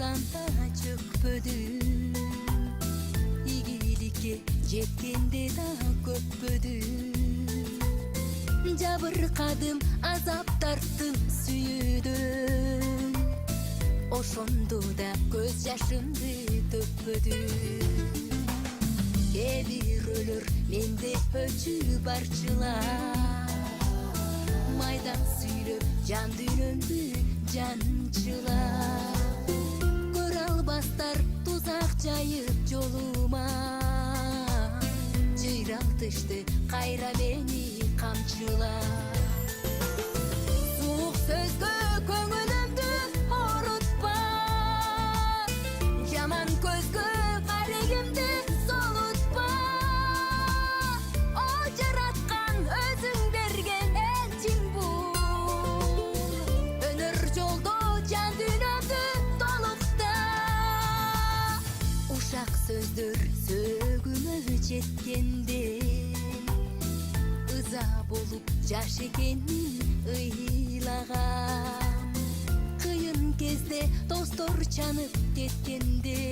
жаратканда чөкпөдү, ийгиликке жеткенде да көппөдү. Жабыркадым, азап тарттым сүйүүдөн, ошондо да көз жашымды төкпөдү. Кээ бир өлөр менде өчү барчылар, майдан сүйлөп жан дүйнөмдү жанчылар. Көрө албастар тузак жайып жолума, жыйралтышты кайра мени камчылар. Суук сөзгө көңүлүмдү орутпа, жаман көзгө карегимди солутпа. О жараткан, өзүң берген элчиң бул, өнөр жолдо жан дүйнөмдү толукта. Ушак сөздөр сөөгүмө жеткенде, ыза болуп жаш экенин ыйлагам. Кыйын кезде достор чанып кеткенде,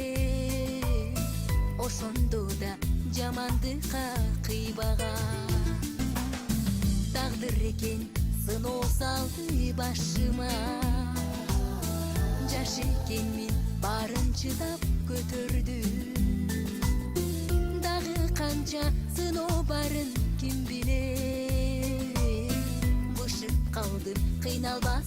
ошондо да жамандыкка кыйбагам. Тагдыр экен сыноо салды башыма, жаш экенмин баарын чыдап көтөрдүм. Дагы канча сыноо барын ким билет, бышып калдым кыйналбас